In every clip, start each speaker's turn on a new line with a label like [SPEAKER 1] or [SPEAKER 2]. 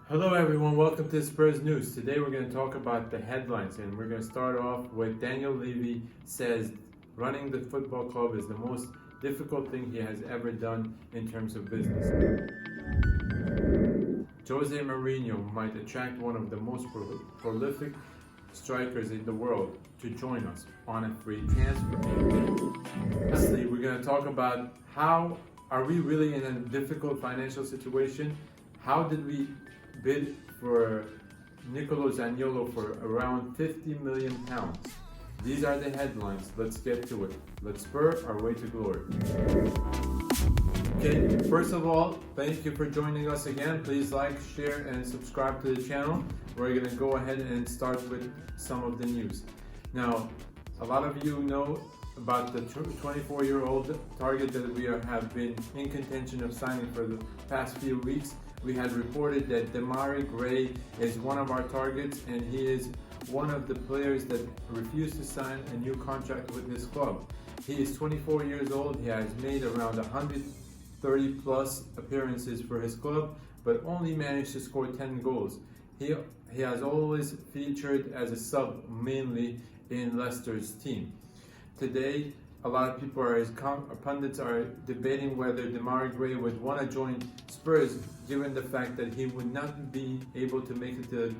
[SPEAKER 1] Hello everyone, welcome to Spurs News. Today we're going to talk about the headlines, and we're going to start off with Dele Alli says running the football club is the most difficult thing he has ever done in terms of business. Jose Mourinho might attract one of the most prolific strikers in the world to join us on a free transfer. Lastly, we're going to talk about how are we really in a difficult financial situation? How did we bid for Nicolo Zaniolo for around £50 million? These are the headlines. Let's get to it. Let's spur our way to glory. Okay, first of all, thank you for joining us again. Please like, share, and subscribe to the channel. We're going to go ahead and start with some of the news. Now, a lot of you know about the 24-year-old target that we have been in contention of signing for the past few weeks. We had reported that Demarai Gray is one of our targets, and he is one of the players that refused to sign a new contract with this club. He is 24 years old. He has made around 130 plus appearances for his club, but only managed to score 10 goals. He has always featured as a sub, mainly in Leicester's team. Today, a lot of people pundits are debating whether Demarai Gray would want to join Spurs, given the fact that he would not be able to make it to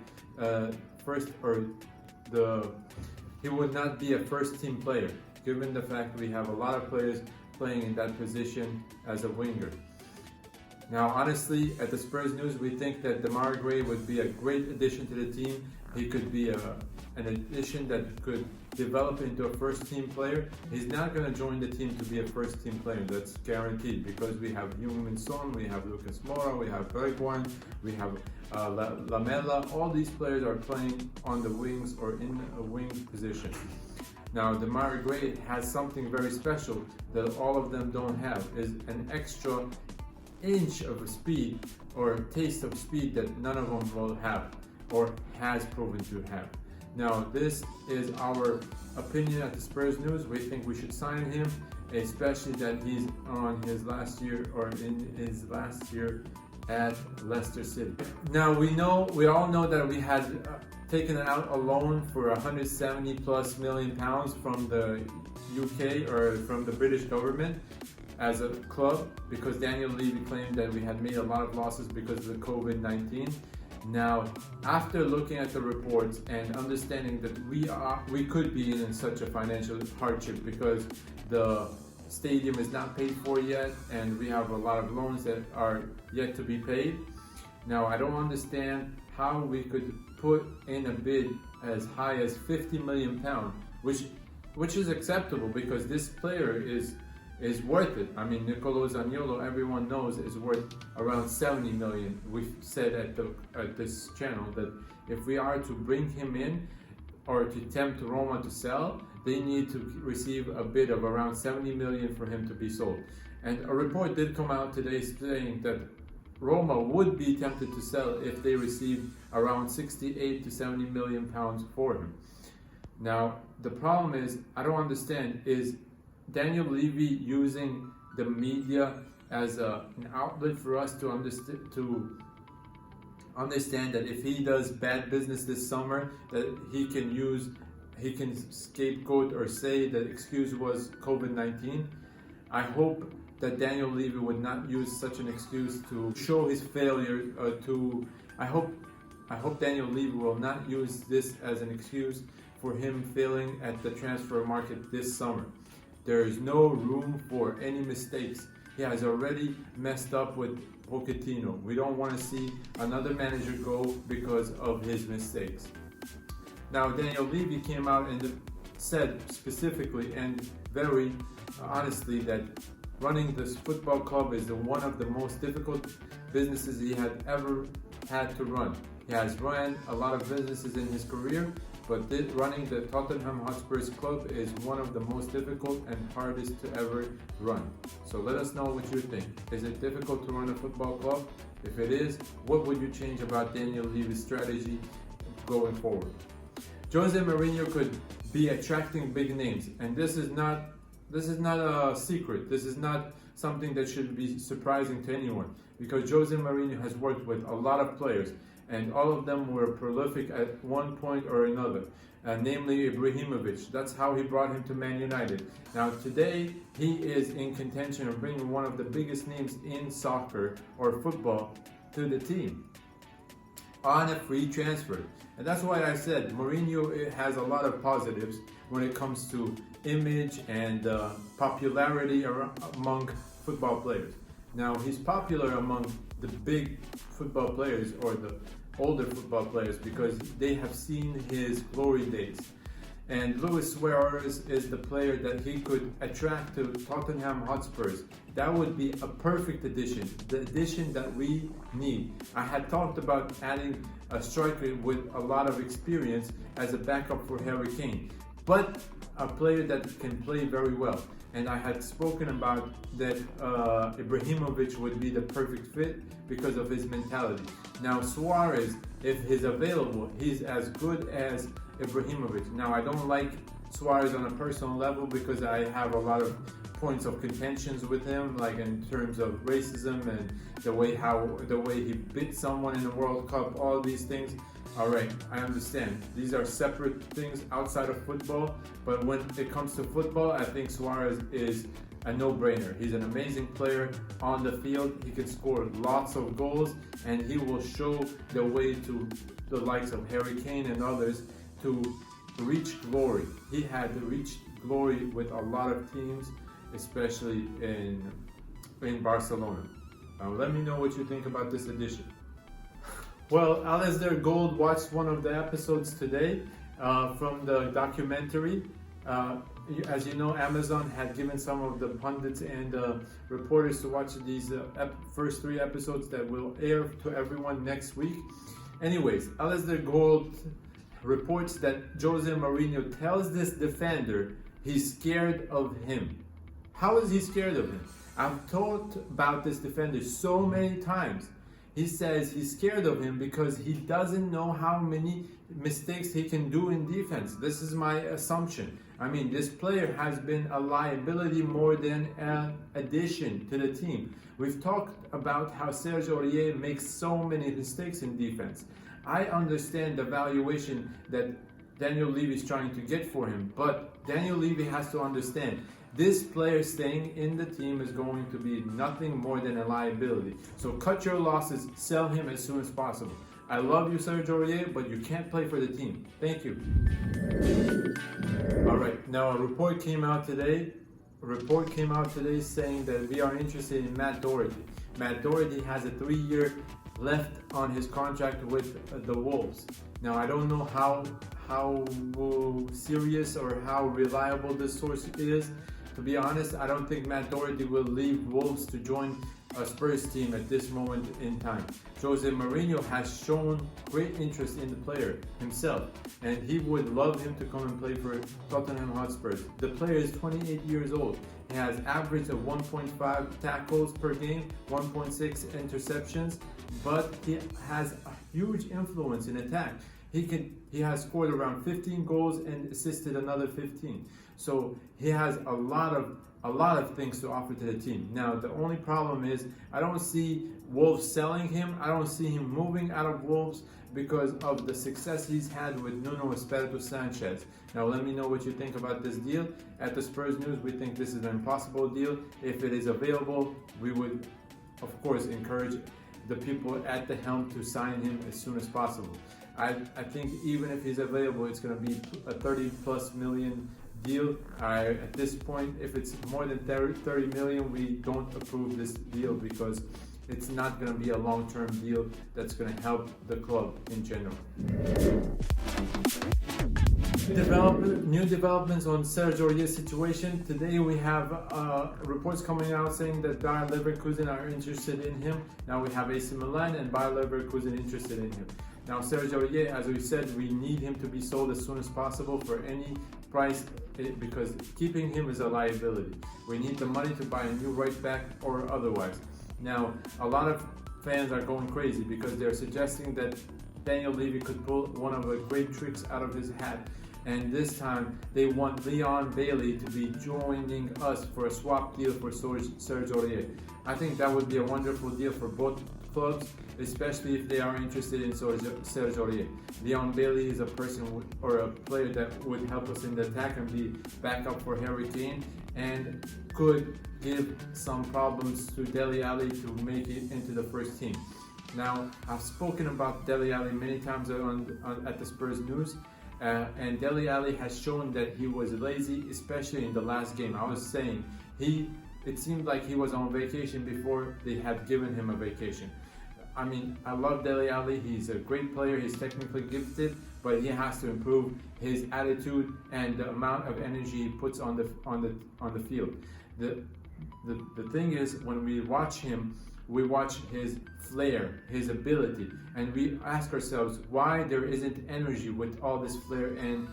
[SPEAKER 1] he would not be a first team player, given the fact we have a lot of players playing in that position as a winger. Now, honestly, at the Spurs News, we think that Demarai Gray would be a great addition to the team. He could be an addition that could develop into a first-team player. He's not going to join the team to be a first-team player. That's guaranteed, because we have Heung-min Son, we have Lucas Moura, we have Bergwijn, we have Lamela. All these players are playing on the wings or in a wing position. Now, Demarai Gray has something very special that all of them don't have, is an extra inch of speed or taste of speed that none of them will have or has proven to have. Now, this is our opinion at the Spurs News. We think we should sign him, especially that he's on his last year or in his last year at Leicester City. Now, we all know that we had taken out a loan for 170 plus million pounds from the UK or from the British government as a club, because Dele Alli claimed that we had made a lot of losses because of the COVID-19. Now, after looking at the reports and understanding that we could be in such a financial hardship because the stadium is not paid for yet and we have a lot of loans that are yet to be paid. Now, I don't understand how we could put in a bid as high as £50 million, which is acceptable because this player is worth it. I mean, Nicolo Zaniolo, everyone knows, is worth around 70 million. We've said at this channel that if we are to bring him in or to tempt Roma to sell, they need to receive a bid of around 70 million for him to be sold. And a report did come out today saying that Roma would be tempted to sell if they received around 68 to 70 million pounds for him. Now, the problem is, I don't understand, is Dele Alli using the media as an outlet for us to understand that if he does bad business this summer, that he can scapegoat or say that excuse was COVID-19. I hope that Dele Alli would not use such an excuse to show his failure. I hope Dele Alli will not use this as an excuse for him failing at the transfer market this summer. There is no room for any mistakes. He has already messed up with Pochettino. We don't want to see another manager go because of his mistakes. Now, Dele Alli came out and said specifically and very honestly that running this football club is one of the most difficult businesses he had ever had to run. He has run a lot of businesses in his career, but running the Tottenham Hotspurs club is one of the most difficult and hardest to ever run. So let us know what you think. Is it difficult to run a football club? If it is, what would you change about Dele Alli's strategy going forward? Jose Mourinho could be attracting big names, and this is not a secret. This is not something that should be surprising to anyone, because Jose Mourinho has worked with a lot of players, and all of them were prolific at one point or another, namely Ibrahimovic. That's how he brought him to Man United. Now today, he is in contention of bringing one of the biggest names in soccer or football to the team on a free transfer. And that's why I said Mourinho has a lot of positives when it comes to image and popularity among football players. Now, he's popular among the big football players or the older football players because they have seen his glory days. And Luis Suarez is the player that he could attract to Tottenham Hotspurs. That would be a perfect addition, the addition that we need. I had talked about adding a striker with a lot of experience as a backup for Harry Kane, but a player that can play very well. And I had spoken about that Ibrahimovic would be the perfect fit because of his mentality. Now Suarez, if he's available, he's as good as Ibrahimovic. Now I don't like Suarez on a personal level because I have a lot of points of contentions with him, like in terms of racism and the way he bit someone in the World Cup, all these things. Alright, I understand. These are separate things outside of football, but when it comes to football, I think Suarez is a no-brainer. He's an amazing player on the field. He can score lots of goals, and he will show the way to the likes of Harry Kane and others to reach glory. He had reached glory with a lot of teams, especially in Barcelona. Now, let me know what you think about this addition. Well, Alasdair Gold watched one of the episodes today from the documentary. As you know, Amazon had given some of the pundits and reporters to watch these first 3 episodes that will air to everyone next week. Anyways, Alasdair Gold reports that Jose Mourinho tells this defender he's scared of him. How is he scared of him? I've talked about this defender so many times. He says he's scared of him because he doesn't know how many mistakes he can do in defense. This is my assumption. I mean, this player has been a liability more than an addition to the team. We've talked about how Serge Aurier makes so many mistakes in defense. I understand the valuation that Daniel Levy is trying to get for him, but Daniel Levy has to understand this player staying in the team is going to be nothing more than a liability. So cut your losses, sell him as soon as possible. I love you, Serge Aurier, but you can't play for the team. Thank you. All right, now a report came out today saying that we are interested in Matt Doherty. Matt Doherty has a 3-year left on his contract with the Wolves. Now I don't know how serious or how reliable this source is. To be honest, I don't think Matt Doherty will leave Wolves to join a Spurs team at this moment in time. Jose Mourinho has shown great interest in the player himself, and he would love him to come and play for Tottenham Hotspurs. The player is 28 years old. He has average of 1.5 tackles per game, 1.6 interceptions, but he has a huge influence in attack. He has scored around 15 goals and assisted another 15. So he has a lot of things to offer to the team. Now the only problem is I don't see Wolves selling him. I don't see him moving out of Wolves because of the success he's had with Nuno Espirito Sanchez. Now let me know what you think about this deal. At the Spurs News, we think this is an impossible deal. If it is available, we would of course encourage the people at the helm to sign him as soon as possible. I think even if he's available, it's going to be a 30+ million deal. At this point, if it's more than 30 million, we don't approve this deal because it's not going to be a long-term deal that's going to help the club in general. New developments on Serge Aurier's situation. Today we have reports coming out saying that Bayer Leverkusen are interested in him. Now we have AC Milan and Bayer Leverkusen interested in him. Now Serge Aurier, as we said, we need him to be sold as soon as possible for any price because keeping him is a liability. We need the money to buy a new right back or otherwise. Now, a lot of fans are going crazy because they're suggesting that Daniel Levy could pull one of the great tricks out of his hat. and this time they want Leon Bailey to be joining us for a swap deal for Serge Aurier. I think that would be a wonderful deal for both clubs, especially if they are interested in Serge Aurier. Leon Bailey is a person or a player that would help us in the attack and be backup for Harry Kane, and could give some problems to Dele Alli to make it into the first team. Now, I've spoken about Dele Alli many times at the Spurs News, and Dele Alli has shown that he was lazy, especially in the last game. I was saying, it seemed like he was on vacation before they had given him a vacation. I mean, I love Dele Alli. He's a great player. He's technically gifted, but he has to improve his attitude and the amount of energy he puts on the field. The thing is, when we watch him, we watch his flair, his ability, and we ask ourselves why there isn't energy with all this flair and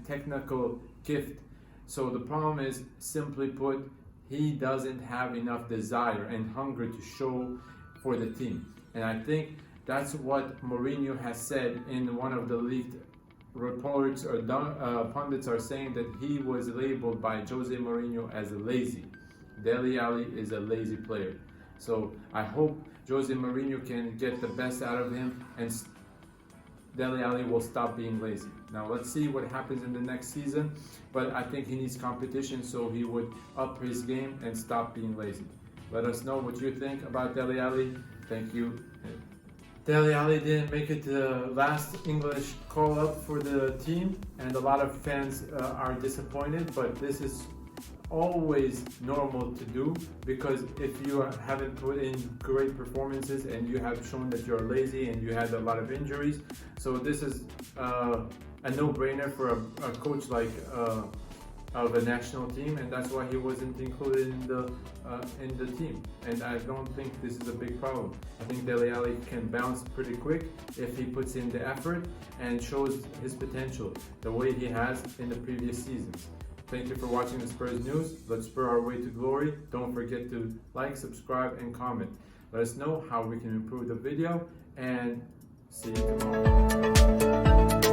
[SPEAKER 1] technical gift. So the problem is, simply put, he doesn't have enough desire and hunger to show for the team. And I think that's what Mourinho has said in one of the leaked reports, or pundits are saying that he was labeled by Jose Mourinho as lazy. Dele Alli is a lazy player. So I hope Jose Mourinho can get the best out of him and Dele Alli will stop being lazy. Now let's see what happens in the next season, but I think he needs competition, so he would up his game and stop being lazy. Let us know what you think about Dele Alli. Thank you. Dele Alli didn't make it to the last English call-up for the team, and a lot of fans are disappointed, but this is always normal to do, because if you haven't put in great performances and you have shown that you're lazy and you had a lot of injuries, so this is a no-brainer for a coach like of a national team, and that's why he wasn't included in the team. And I don't think this is a big problem. I think Dele Alli can bounce pretty quick if he puts in the effort and shows his potential the way he has in the previous seasons. Thank you for watching the Spurs News. Let's spur our way to glory. Don't forget to like, subscribe, and comment. Let us know how we can improve the video, and see you tomorrow.